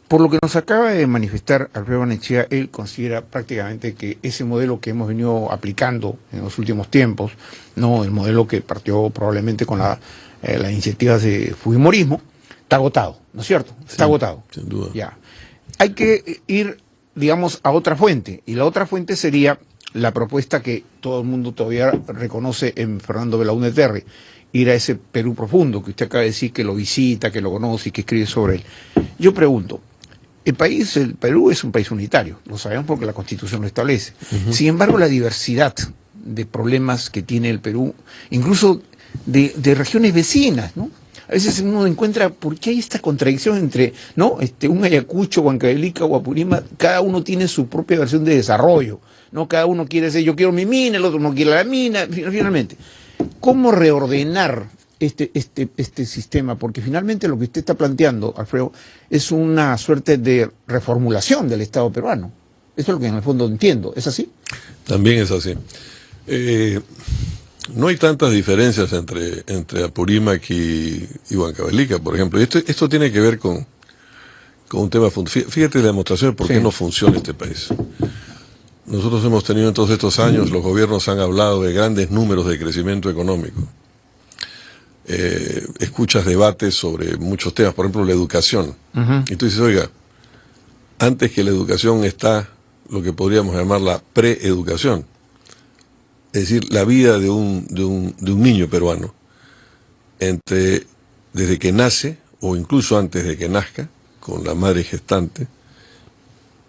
Por lo que nos acaba de manifestar Alfredo Barnechea, él considera prácticamente que ese modelo que hemos venido aplicando en los últimos tiempos, no el modelo que partió probablemente con las iniciativas de Fujimorismo, está agotado, ¿no es cierto? Está agotado. Sin duda. Ya. Hay que ir, digamos, a otra fuente, y la otra fuente sería la propuesta que todo el mundo todavía reconoce en Fernando Belaúnde Terry, ir a ese Perú profundo que usted acaba de decir que lo visita, que lo conoce y que escribe sobre él. Yo pregunto, el Perú es un país unitario, lo sabemos porque la Constitución lo establece. Sin embargo, la diversidad de problemas que tiene el Perú, incluso de regiones vecinas, ¿no? A veces uno encuentra por qué hay esta contradicción entre, ¿no? Un Ayacucho, Huancavelica o Apurímac, cada uno tiene su propia versión de desarrollo, ¿no? Cada uno quiere decir, yo quiero mi mina, el otro no quiere la mina, finalmente. ¿Cómo reordenar este sistema? Porque finalmente lo que usted está planteando, Alfredo, es una suerte de reformulación del Estado peruano. Eso es lo que en el fondo entiendo. ¿Es así? También es así. No hay tantas diferencias entre Apurímac y Huancavelica, por ejemplo. Y esto tiene que ver con un tema fundamental. Fíjate la demostración de por qué no funciona este país. Nosotros hemos tenido en todos estos años, los gobiernos han hablado de grandes números de crecimiento económico. Escuchas debates sobre muchos temas, por ejemplo la educación. Y tú dices, oiga, antes que la educación está lo que podríamos llamar la preeducación. Es decir, la vida de un niño peruano, desde que nace, o incluso antes de que nazca, con la madre gestante,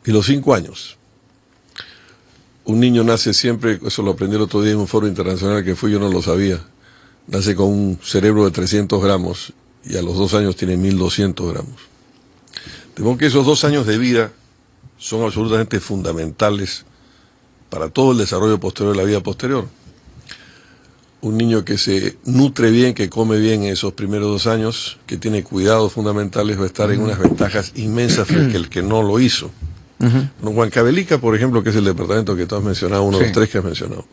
y los 5 años. Un niño nace siempre, eso lo aprendí el otro día en un foro internacional que fui, yo no lo sabía, nace con un cerebro de 300 gramos y a los 2 años tiene 1200 gramos. De modo que esos 2 años de vida son absolutamente fundamentales para todo el desarrollo posterior de la vida posterior. Un niño que se nutre bien, que come bien en esos primeros 2 años, que tiene cuidados fundamentales, va a estar en unas ventajas inmensas frente al que no lo hizo. Huancavelica, por ejemplo, que es el departamento que tú has mencionado, uno de los 3 que has mencionado,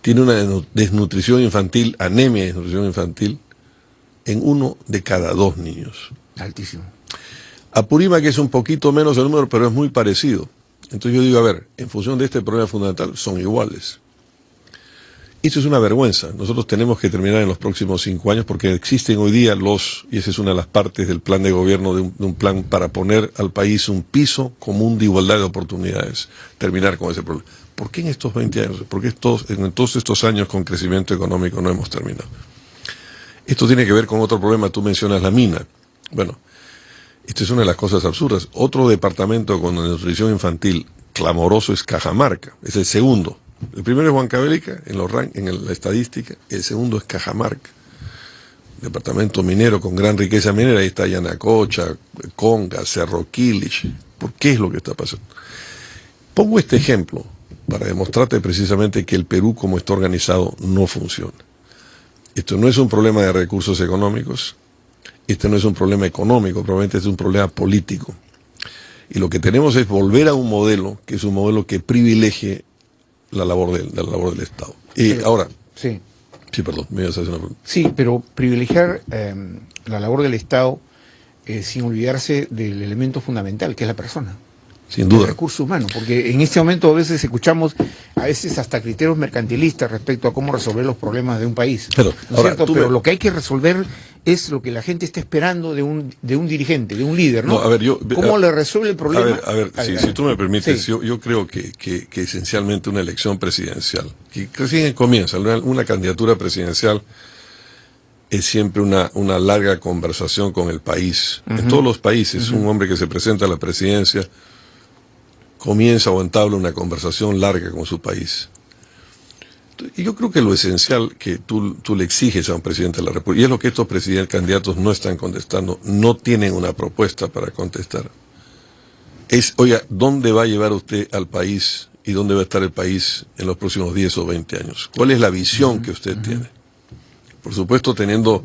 tiene una desnutrición infantil, anemia de desnutrición infantil, en 1 de cada 2 niños. Altísimo. Apurímac, que es un poquito menos el número, pero es muy parecido. Entonces yo digo, a ver, en función de este problema fundamental, son iguales. Esto es una vergüenza. Nosotros tenemos que terminar en los próximos 5 años porque existen hoy día y esa es una de las partes del plan de gobierno, de un plan para poner al país un piso común de igualdad de oportunidades, terminar con ese problema. ¿Por qué en estos 20 años, por qué en todos estos años con crecimiento económico no hemos terminado? Esto tiene que ver con otro problema, tú mencionas la mina. Bueno, esta es una de las cosas absurdas. Otro departamento con nutrición infantil clamoroso es Cajamarca, es el segundo. El primero es Huancavelica, en la estadística, el segundo es Cajamarca. Departamento minero con gran riqueza minera, ahí está Yanacocha, Conga, Cerro Quilich. ¿Por qué es lo que está pasando? Pongo este ejemplo para demostrarte precisamente que el Perú, como está organizado, no funciona. Esto no es un problema de recursos económicos, este no es un problema económico, probablemente es un problema político. Y lo que tenemos es volver a un modelo, que es un modelo que privilegie la labor del Estado. Y pero, ahora... Sí, perdón, me ibas a hacer una pregunta. Sí, pero privilegiar la labor del Estado sin olvidarse del elemento fundamental, que es la persona. Sin duda. El recurso humano, porque en este momento a veces escuchamos hasta criterios mercantilistas respecto a cómo resolver los problemas de un país. Pero, ¿no es cierto? Pero lo que hay que resolver es lo que la gente está esperando de un dirigente, de un líder, ¿no? ¿Cómo le resuelve el problema? Si tú me permites, sí. yo creo que esencialmente una elección presidencial, que recién comienza, una candidatura presidencial es siempre una larga conversación con el país. En todos los países, un hombre que se presenta a la presidencia comienza o entabla una conversación larga con su país. Y yo creo que lo esencial que tú le exiges a un presidente de la República, y es lo que estos candidatos no están contestando, no tienen una propuesta para contestar, es, oiga, ¿dónde va a llevar usted al país y dónde va a estar el país en los próximos 10 o 20 años? ¿Cuál es la visión que usted tiene? Por supuesto, teniendo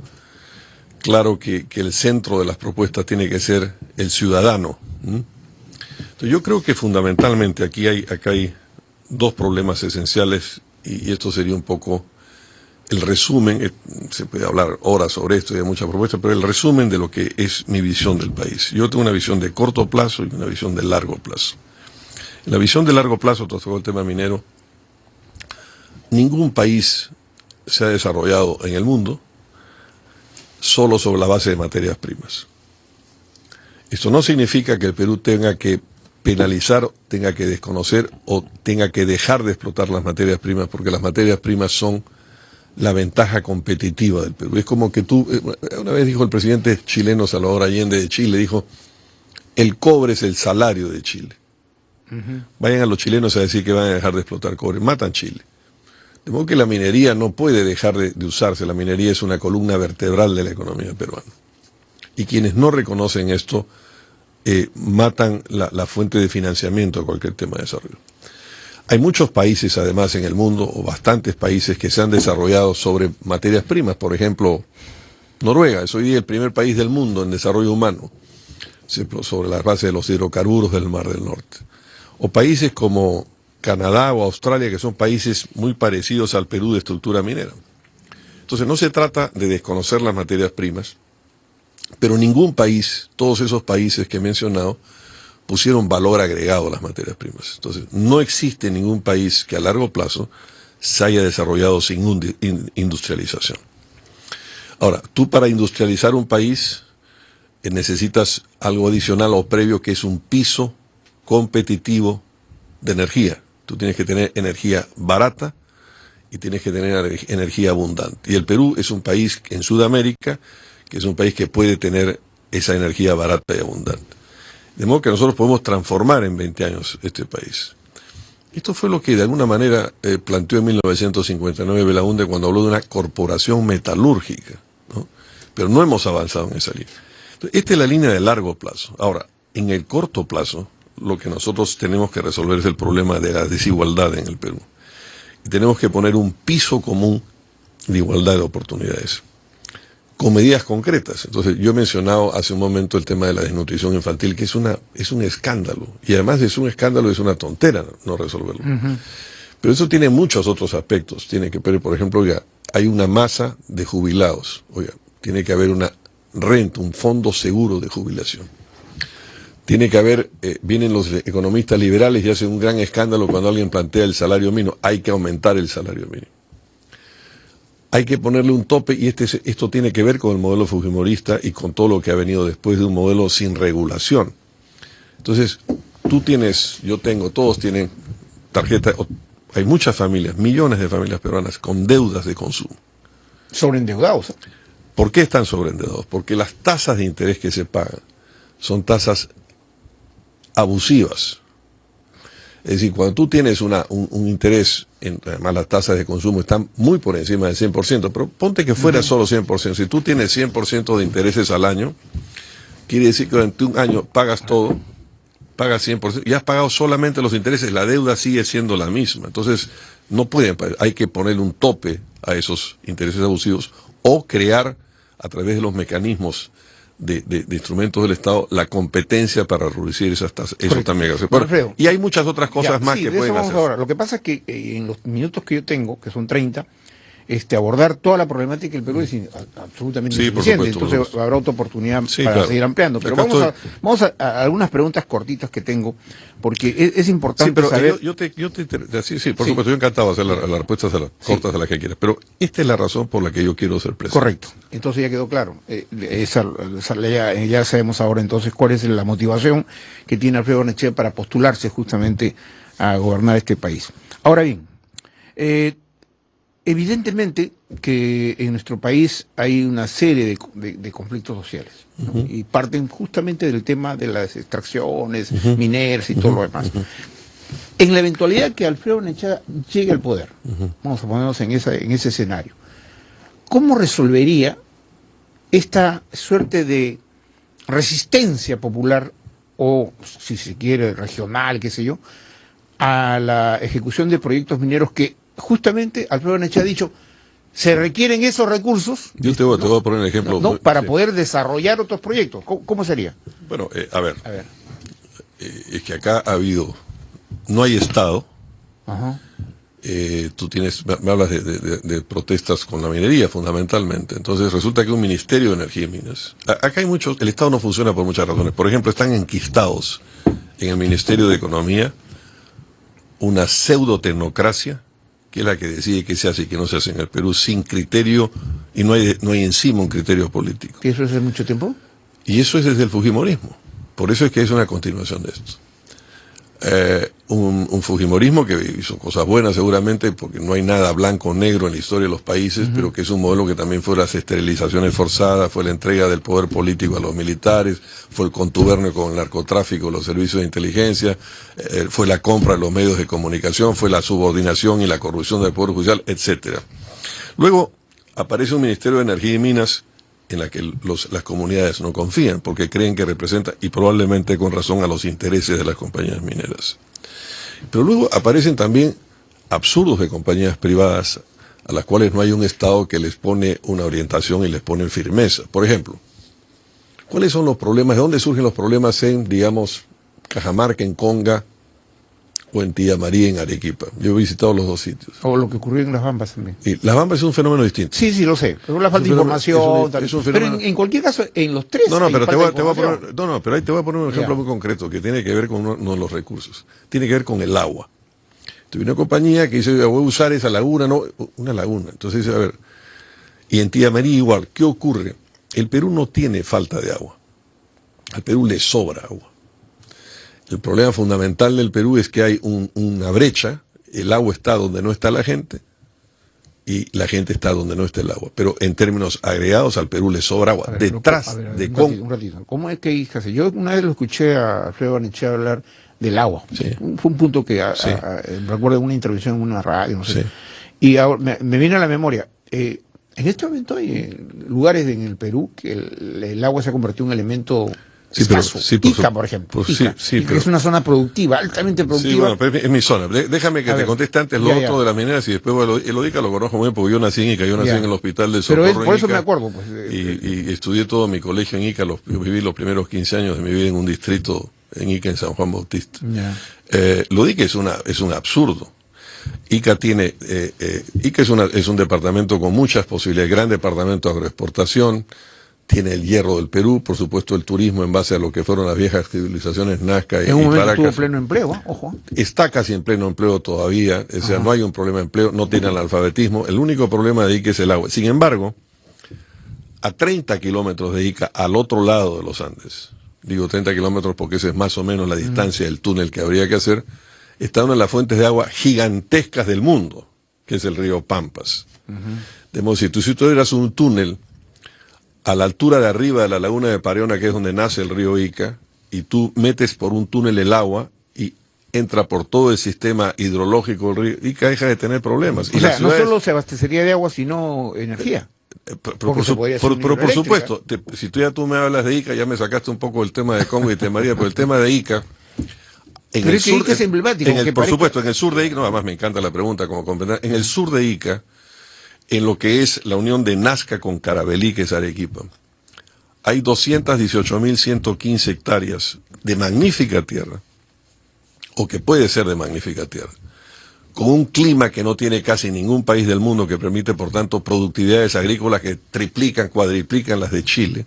claro que el centro de las propuestas tiene que ser el ciudadano. Entonces, yo creo que fundamentalmente acá hay 2 problemas esenciales, y esto sería un poco el resumen, se puede hablar horas sobre esto y hay muchas propuestas, pero el resumen de lo que es mi visión del país. Yo tengo una visión de corto plazo y una visión de largo plazo. En la visión de largo plazo, tocó el tema minero, ningún país se ha desarrollado en el mundo solo sobre la base de materias primas. Esto no significa que el Perú tenga que penalizar, tenga que desconocer o tenga que dejar de explotar las materias primas, porque las materias primas son la ventaja competitiva del Perú. Es como que una vez dijo el presidente chileno Salvador Allende de Chile, dijo, el cobre es el salario de Chile. Vayan a los chilenos a decir que van a dejar de explotar cobre, matan Chile. De modo que la minería no puede dejar de usarse, la minería es una columna vertebral de la economía peruana. Y quienes no reconocen esto, matan la fuente de financiamiento de cualquier tema de desarrollo. Hay muchos países además en el mundo, o bastantes países que se han desarrollado sobre materias primas, por ejemplo, Noruega es hoy día el primer país del mundo en desarrollo humano, sobre la base de los hidrocarburos del Mar del Norte. O países como Canadá o Australia, que son países muy parecidos al Perú de estructura minera. Entonces no se trata de desconocer las materias primas, pero ningún país, todos esos países que he mencionado, pusieron valor agregado a las materias primas. Entonces no existe ningún país que a largo plazo se haya desarrollado sin industrialización. Ahora, tú para industrializar un país necesitas algo adicional o previo que es un piso competitivo de energía. Tú tienes que tener energía barata y tienes que tener energía abundante. Y el Perú es un país en Sudamérica que es un país que puede tener esa energía barata y abundante. De modo que nosotros podemos transformar en 20 años este país. Esto fue lo que de alguna manera planteó en 1959 Belaúnde cuando habló de una corporación metalúrgica, ¿no? Pero no hemos avanzado en esa línea. Entonces, esta es la línea de largo plazo. Ahora, en el corto plazo, lo que nosotros tenemos que resolver es el problema de la desigualdad en el Perú. Y tenemos que poner un piso común de igualdad de oportunidades, con medidas concretas. Entonces, yo he mencionado hace un momento el tema de la desnutrición infantil, que es un escándalo. Y además es un escándalo, es una tontera no resolverlo. Pero eso tiene muchos otros aspectos. Tiene que ver, por ejemplo, oiga, hay una masa de jubilados. Oiga, tiene que haber una renta, un fondo seguro de jubilación. Tiene que haber, vienen los economistas liberales y hacen un gran escándalo cuando alguien plantea el salario mínimo. Hay que aumentar el salario mínimo. Hay que ponerle un tope y esto tiene que ver con el modelo fujimorista y con todo lo que ha venido después de un modelo sin regulación. Entonces, tú tienes, yo tengo, todos tienen tarjeta, hay muchas familias, millones de familias peruanas con deudas de consumo. Sobreendeudados. ¿Por qué están sobreendeudados? Porque las tasas de interés que se pagan son tasas abusivas. Es decir, cuando tú tienes un interés, además las tasas de consumo están muy por encima del 100%, pero ponte que fuera solo 100%. Si tú tienes 100% de intereses al año, quiere decir que durante un año pagas todo, pagas 100%, y has pagado solamente los intereses, la deuda sigue siendo la misma. Entonces, no pueden, hay que ponerle un tope a esos intereses abusivos o crear, a través de los mecanismos de instrumentos del Estado, la competencia para reducir esas tasas. Eso también hace. Bueno, y hay muchas otras cosas más que pueden hacer. Ahora. Lo que pasa es que en los minutos que yo tengo, que son 30, abordar toda la problemática del Perú es absolutamente insuficiente. Entonces habrá otra oportunidad para seguir ampliando. Pero vamos a algunas preguntas cortitas que tengo, porque es importante saber. Por supuesto, yo encantado de hacer las respuestas cortas a las que quieras, pero esta es la razón por la que yo quiero ser presidente. Correcto, entonces ya quedó claro. Ya sabemos ahora entonces cuál es la motivación que tiene Alfredo Hornechea para postularse justamente a gobernar este país. Ahora bien, evidentemente que en nuestro país hay una serie de conflictos sociales, ¿no? Y parten justamente del tema de las extracciones mineras y todo lo demás. En la eventualidad que Alfredo Hornechea llegue al poder, vamos a ponernos en ese escenario, ¿cómo resolvería esta suerte de resistencia popular o, si se quiere, regional, qué sé yo, a la ejecución de proyectos mineros que justamente Alfredo Hornechea ha dicho, se requieren esos recursos. Yo te voy a poner un ejemplo. Para poder desarrollar otros proyectos. ¿Cómo sería? Bueno, a ver. Es que acá no hay Estado tú me hablas de protestas con la minería fundamentalmente. Entonces resulta que un Ministerio de Energía y Minas, acá hay muchos, el Estado no funciona por muchas razones. Por ejemplo, están enquistados en el Ministerio de Economía una pseudo-tecnocracia, que es la que decide qué se hace y qué no se hace en el Perú, sin criterio, y no hay encima un criterio político. ¿Y eso es hace mucho tiempo? Y eso es desde el fujimorismo. Por eso es que es una continuación de esto. Un fujimorismo que hizo cosas buenas seguramente, porque no hay nada blanco o negro en la historia de los países, pero que es un modelo que también fue las esterilizaciones forzadas, fue la entrega del poder político a los militares, fue el contubernio con el narcotráfico, los servicios de inteligencia, fue la compra de los medios de comunicación, fue la subordinación y la corrupción del poder judicial, etcétera. Luego aparece un Ministerio de Energía y Minas en la que las comunidades no confían, porque creen que representa, y probablemente con razón, a los intereses de las compañías mineras. Pero luego aparecen también absurdos de compañías privadas a las cuales no hay un Estado que les pone una orientación y les pone firmeza. Por ejemplo, ¿cuáles son los problemas? ¿De dónde surgen los problemas en, digamos, Cajamarca, en Conga, o en Tía María, en Arequipa? Yo he visitado los dos sitios. O lo que ocurrió en Las Bambas también. Y Las Bambas es un fenómeno distinto. Sí, lo sé. Pero la falta de información. Pero en cualquier caso, en los tres. No, pero pero ahí te voy a poner un ejemplo muy concreto que tiene que ver con uno de los recursos. Tiene que ver con el agua. Tuve una compañía que dice, voy a usar esa laguna, no, una laguna. Entonces dice, a ver, y en Tía María igual, ¿qué ocurre? El Perú no tiene falta de agua. Al Perú le sobra agua. El problema fundamental del Perú es que hay una brecha, el agua está donde no está la gente y la gente está donde no está el agua. Pero en términos agregados al Perú le sobra agua. Detrás de un ratito. ¿Cómo es que hijas? Yo una vez lo escuché a Alfredo Barnechea hablar del agua. Sí. Fue un punto que recuerdo una intervención en una radio, no sé. Sí. Y ahora me viene a la memoria. En este momento hay lugares en el Perú que el agua se ha convertido en un elemento... Ica, por ejemplo. Ica, que es una zona productiva, altamente productiva. Sí, bueno, pero es mi zona. Déjame que te conteste antes lo otro de las mineras y después el Ica lo conozco muy bien porque yo nací en Ica, en el hospital de Socorro. Pero por eso me acuerdo. Pues, y estudié todo mi colegio en Ica, yo viví los primeros 15 años de mi vida en un distrito en Ica, en San Juan Bautista. Lo de Ica es un absurdo. Ica es un departamento con muchas posibilidades, gran departamento de agroexportación. Tiene el hierro del Perú, por supuesto el turismo en base a lo que fueron las viejas civilizaciones Nazca y Paracas. En un momento estuvo pleno empleo, ojo. Está casi en pleno empleo todavía, o sea, no hay un problema de empleo, no tiene analfabetismo, el único problema de Ica es el agua. Sin embargo, a 30 kilómetros de Ica, al otro lado de los Andes, digo 30 kilómetros porque esa es más o menos la distancia del túnel que habría que hacer, está una de las fuentes de agua gigantescas del mundo, que es el río Pampas. De modo, si tú tuvieras un túnel a la altura de arriba de la laguna de Pareona, que es donde nace el río Ica, y tú metes por un túnel el agua y entra por todo el sistema hidrológico del río Ica, deja de tener problemas. O sea, no solo se abastecería de agua, sino energía. Por supuesto, si tú me hablas de Ica, ya me sacaste un poco el tema de Congo y Tía María, pero el tema de Ica... Pero es que Ica es emblemático. Por supuesto, en el sur de Ica, no, además me encanta la pregunta, como comprender, en el sur de Ica, en lo que es la unión de Nazca con Carabelí, que es Arequipa, hay 218.115 hectáreas de magnífica tierra, o que puede ser de magnífica tierra, con un clima que no tiene casi ningún país del mundo, que permite, por tanto, productividades agrícolas que triplican, cuadriplican las de Chile,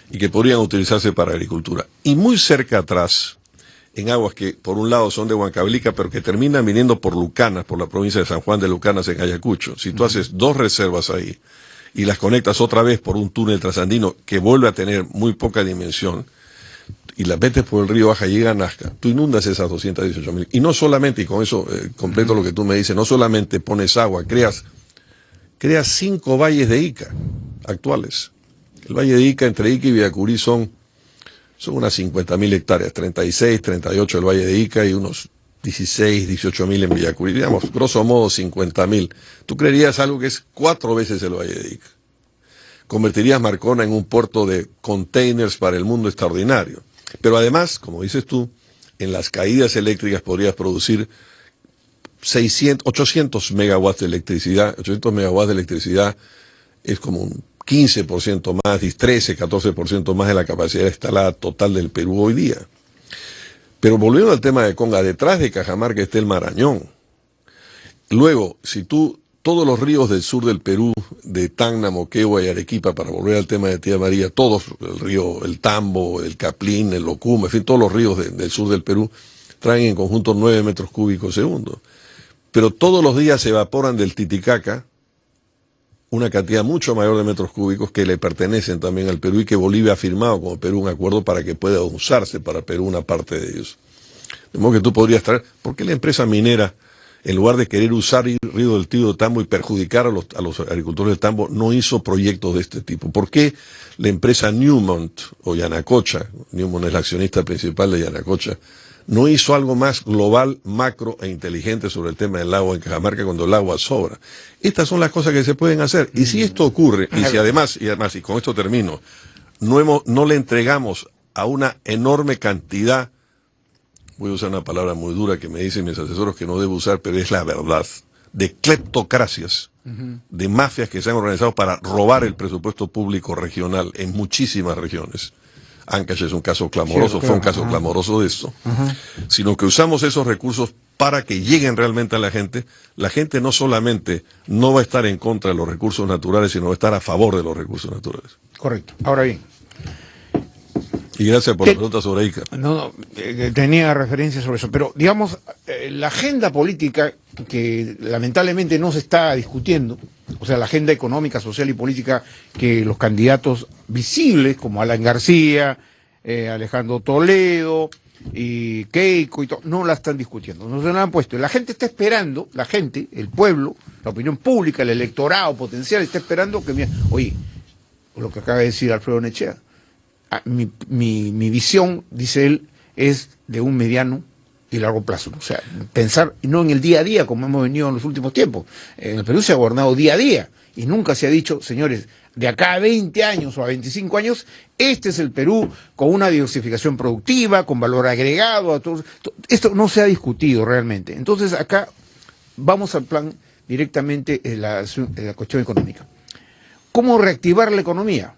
y que podrían utilizarse para agricultura. Y muy cerca atrás, en aguas que por un lado son de Huancavelica, pero que terminan viniendo por Lucanas, por la provincia de San Juan de Lucanas en Ayacucho. Si tú haces 2 reservas ahí y las conectas otra vez por un túnel trasandino que vuelve a tener muy poca dimensión, y las metes por el río Baja y llega a Nazca, tú inundas esas 218.000. Y no solamente, y con eso completo lo que tú me dices, no solamente pones agua, creas 5 valles de Ica actuales. El valle de Ica, entre Ica y Villacurí, son unas 50.000 hectáreas, 36, 38 el Valle de Ica y unos 16, 18.000 en Villacurí, digamos, grosso modo 50.000. Tú creerías algo que es 4 veces el Valle de Ica. Convertirías Marcona en un puerto de containers para el mundo extraordinario. Pero además, como dices tú, en las caídas eléctricas podrías producir 800 megawatts de electricidad. 800 megawatts de electricidad es como un 15% más, 13, 14% más de la capacidad instalada total del Perú hoy día. Pero volviendo al tema de Conga, detrás de Cajamarca está el Marañón. Luego, si tú, todos los ríos del sur del Perú, de Tacna, Moquegua y Arequipa, para volver al tema de Tía María, todos, el río, el Tambo, el Caplín, el Locuma, en fin, todos los ríos del sur del Perú, traen en conjunto 9 metros cúbicos segundo. Pero todos los días se evaporan del Titicaca una cantidad mucho mayor de metros cúbicos que le pertenecen también al Perú y que Bolivia ha firmado como Perú un acuerdo para que pueda usarse para Perú una parte de ellos. De modo que tú podrías traer, ¿por qué la empresa minera, en lugar de querer usar el río del Tío de Tambo y perjudicar a los agricultores del Tambo, no hizo proyectos de este tipo? ¿Por qué la empresa Newmont o Yanacocha, Newmont es la accionista principal de Yanacocha, no hizo algo más global, macro e inteligente sobre el tema del agua en Cajamarca cuando el agua sobra? Estas son las cosas que se pueden hacer. Y si esto ocurre, y si además, y con esto termino, no le entregamos a una enorme cantidad, voy a usar una palabra muy dura que me dicen mis asesores que no debo usar, pero es la verdad, de cleptocracias, de mafias que se han organizado para robar el presupuesto público regional en muchísimas regiones. Ancash es un caso clamoroso, fue un caso clamoroso de esto, sino que usamos esos recursos para que lleguen realmente a la gente no solamente no va a estar en contra de los recursos naturales, sino va a estar a favor de los recursos naturales. Correcto. Ahora bien. Y gracias por la pregunta sobre Ica. No, tenía referencia sobre eso, pero digamos, la agenda política que lamentablemente no se está discutiendo, o sea, la agenda económica, social y política que los candidatos visibles como Alan García, Alejandro Toledo y Keiko y todo, no la están discutiendo, no se la han puesto. La gente está esperando, la gente, el pueblo, la opinión pública, el electorado potencial está esperando que, oye, lo que acaba de decir Alfredo Nechea, mi visión, dice él, es de un mediano y largo plazo. O sea, pensar no en el día a día como hemos venido en los últimos tiempos. En el Perú se ha gobernado día a día y nunca se ha dicho, señores, de acá a 20 años o a 25 años, este es el Perú con una diversificación productiva, con valor agregado. Esto no se ha discutido realmente. Entonces acá vamos al plan directamente en la cuestión económica. ¿Cómo reactivar la economía?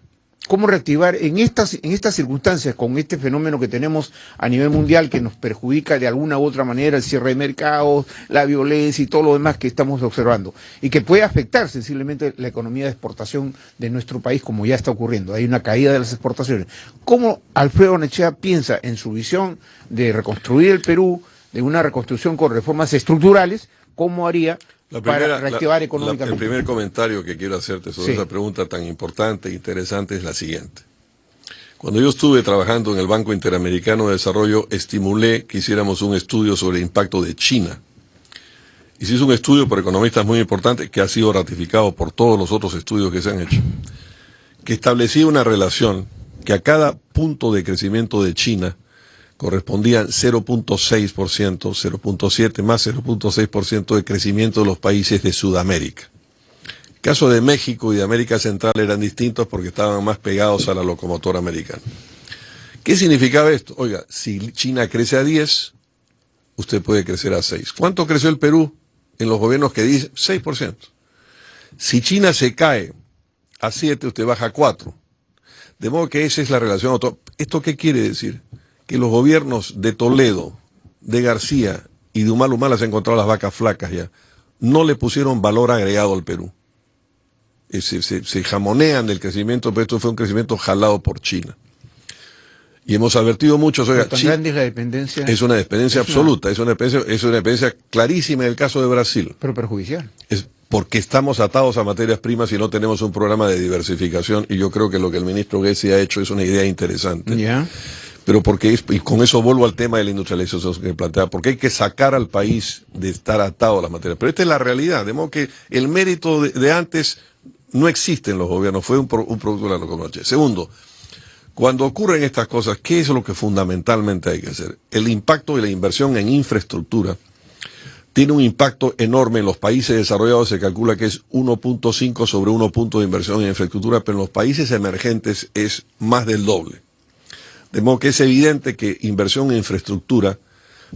¿Cómo reactivar en estas circunstancias, con este fenómeno que tenemos a nivel mundial que nos perjudica de alguna u otra manera el cierre de mercados, la violencia y todo lo demás que estamos observando? Y que puede afectar sensiblemente la economía de exportación de nuestro país, como ya está ocurriendo. Hay una caída de las exportaciones. ¿Cómo Alfredo Nechea piensa en su visión de reconstruir el Perú, de una reconstrucción con reformas estructurales, cómo haría para reactivar económicamente? El primer comentario que quiero hacerte sobre esa pregunta tan importante e interesante es la siguiente. Cuando yo estuve trabajando en el Banco Interamericano de Desarrollo, estimulé que hiciéramos un estudio sobre el impacto de China. Y se hizo un estudio por economistas muy importante, que ha sido ratificado por todos los otros estudios que se han hecho, que establecía una relación que a cada punto de crecimiento de China correspondían 0.6%, 0.7 más 0.6% de crecimiento de los países de Sudamérica. El caso de México y de América Central eran distintos porque estaban más pegados a la locomotora americana. ¿Qué significaba esto? Oiga, si China crece a 10, usted puede crecer a 6. ¿Cuánto creció el Perú en los gobiernos que dicen? 6%. Si China se cae a 7, usted baja a 4. De modo que esa es la relación. ¿Esto qué quiere decir? Que los gobiernos de Toledo, de García y de Humala Humala se han encontrado las vacas flacas ya, no le pusieron valor agregado al Perú. Se jamonean del crecimiento, pero esto fue un crecimiento jalado por China. Y hemos advertido mucho. Oiga, tan grande es la dependencia. Es una dependencia absoluta, es una dependencia clarísima en el caso de Brasil. Pero perjudicial. Es porque estamos atados a materias primas y no tenemos un programa de diversificación, y yo creo que lo que el ministro Gessi ha hecho es una idea interesante. Pero y con eso vuelvo al tema de la industrialización que plantea, porque hay que sacar al país de estar atado a las materias. Pero esta es la realidad, de modo que el mérito de antes no existe en los gobiernos, fue un producto de la locomotora. Segundo, cuando ocurren estas cosas, ¿qué es lo que fundamentalmente hay que hacer? El impacto de la inversión en infraestructura tiene un impacto enorme. En los países desarrollados se calcula que es 1.5 sobre 1 punto de inversión en infraestructura, pero en los países emergentes es más del doble. De modo que es evidente que inversión en infraestructura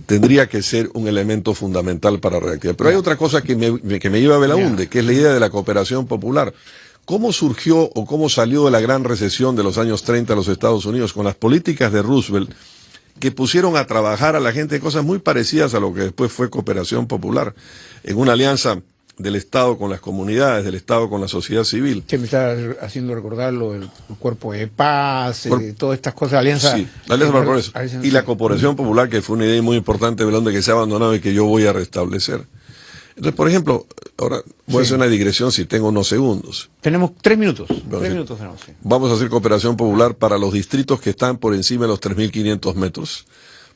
tendría que ser un elemento fundamental para reactivar. Pero hay otra cosa que me lleva a Belaúnde, que es la idea de la cooperación popular. ¿Cómo surgió o cómo salió de la gran recesión de los años 30 a los Estados Unidos? Con las políticas de Roosevelt, que pusieron a trabajar a la gente cosas muy parecidas a lo que después fue Cooperación Popular, en una alianza del Estado con las comunidades, del Estado con la sociedad civil. Que me está haciendo recordar lo del Cuerpo de Paz, todas estas cosas, alianza. Sí, la Alianza para el Progreso. Y la Cooperación Popular, que fue una idea muy importante, Belón, que se ha abandonado y que yo voy a restablecer. Entonces, por ejemplo, ahora voy a hacer una digresión si tengo unos segundos. Tenemos 3 minutos. Bueno, 3 minutos tenemos, sí. Vamos a hacer Cooperación Popular para los distritos que están por encima de los 3.500 metros,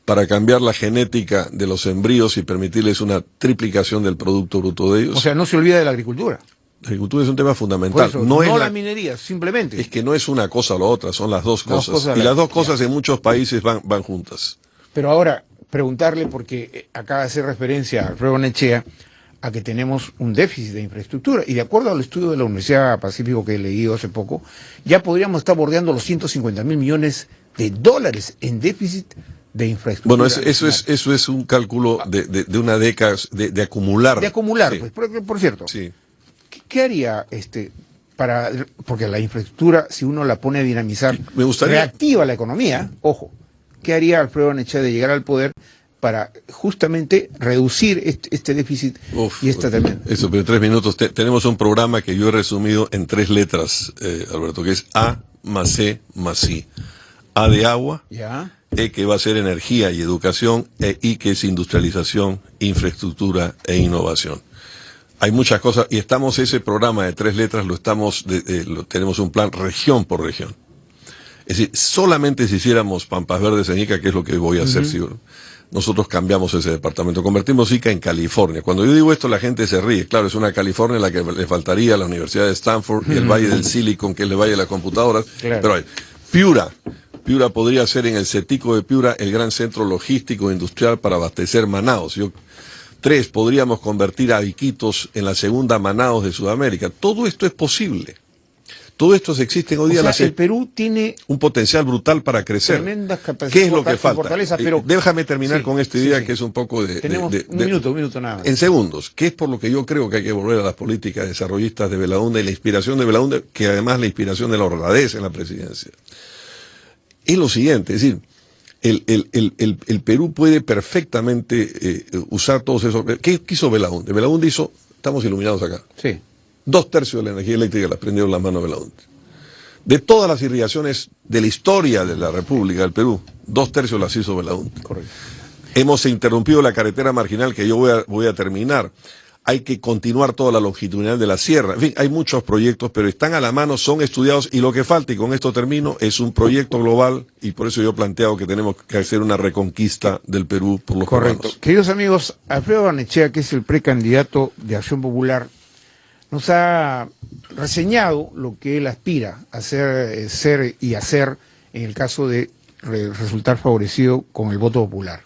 para cambiar la genética de los embrios y permitirles una triplicación del Producto Bruto de ellos. O sea, no se olvida de la agricultura. La agricultura es un tema fundamental. Eso, no la minería, simplemente. Es que no es una cosa o la otra, son las dos cosas. Y las dos cosas en muchos países van juntas. Pero ahora, preguntarle, porque acaba de hacer referencia a Alfredo Nechea, a que tenemos un déficit de infraestructura. Y de acuerdo al estudio de la Universidad Pacífico que he leído hace poco, ya podríamos estar bordeando los 150.000 millones de dólares en déficit de infraestructura. Bueno, eso es un cálculo de una década, de acumular. De acumular, sí. Pues, por cierto. Sí. ¿Qué haría porque la infraestructura, si uno la pone a dinamizar, reactiva la economía, ojo, ¿qué haría Alfredo Nechea de llegar al poder para justamente reducir este déficit y esta también? Eso, pero en 3 minutos tenemos un programa que yo he resumido en 3 letras, Alberto, que es A más C más I. A de agua, ¿ya? E que va a ser energía y educación, e I que es industrialización, infraestructura e innovación. Hay muchas cosas, y ese programa de 3 letras tenemos un plan región por región. Es decir, solamente si hiciéramos Pampas Verdes en Ica, que es lo que voy a hacer, si nosotros cambiamos ese departamento, convertimos Ica en California. Cuando yo digo esto, la gente se ríe. Claro, es una California en la que le faltaría la Universidad de Stanford y el Valle del Silicon, que es el Valle de las Computadoras. Claro. Pero hay Piura podría ser en el CETICO de Piura el gran centro logístico e industrial para abastecer Manaos. 3, podríamos convertir a Iquitos en la segunda Manaos de Sudamérica. Todo esto es posible. Todo esto existe hoy día. O sea, el Perú tiene un potencial brutal para crecer. Tremendas capacidades. ¿Qué es lo que falta? Pero déjame terminar con esta idea que es un poco de... Tenemos un minuto nada más. En segundos, que es por lo que yo creo que hay que volver a las políticas desarrollistas de Belaúnde y la inspiración de Belaúnde, que además la inspiración de la honradez en la presidencia. Es lo siguiente, es decir, el Perú puede perfectamente usar todos esos... ¿Qué hizo Belaúnde? Belaúnde hizo... Estamos iluminados acá. Sí. 2/3 de la energía eléctrica la prendieron las manos de Belaúnde. De todas las irrigaciones de la historia de la República del Perú, 2/3 las hizo Belaúnde. Correcto. Hemos interrumpido la carretera marginal que yo voy a terminar. Hay que continuar toda la longitudinal de la sierra. En fin, hay muchos proyectos, pero están a la mano, son estudiados, y lo que falta, y con esto termino, es un proyecto global, y por eso yo he planteado que tenemos que hacer una reconquista del Perú por los peruanos. Correcto. Queridos amigos, Alfredo Nechea, que es el precandidato de Acción Popular, nos ha reseñado lo que él aspira a hacer, ser y hacer en el caso de resultar favorecido con el voto popular.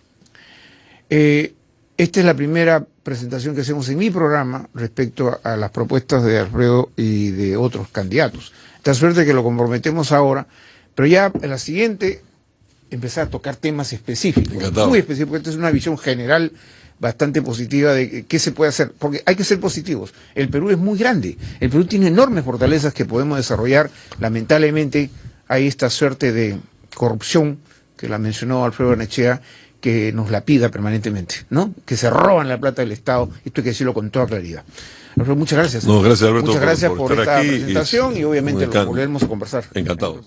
Esta es la primera presentación que hacemos en mi programa respecto a las propuestas de Alfredo y de otros candidatos. De suerte que lo comprometemos ahora, pero ya en la siguiente empezar a tocar temas específicos. Encantado. Muy específicos, porque esta es una visión general bastante positiva de qué se puede hacer, porque hay que ser positivos. El Perú es muy grande, el Perú tiene enormes fortalezas que podemos desarrollar. Lamentablemente hay esta suerte de corrupción que la mencionó Alfredo Nechea, que nos la pida permanentemente, ¿no? Que se roban la plata del Estado. Esto hay que decirlo con toda claridad. Alfredo, muchas gracias. No, gracias, Alberto, muchas gracias por estar esta aquí presentación y obviamente lo volveremos a conversar. Encantado.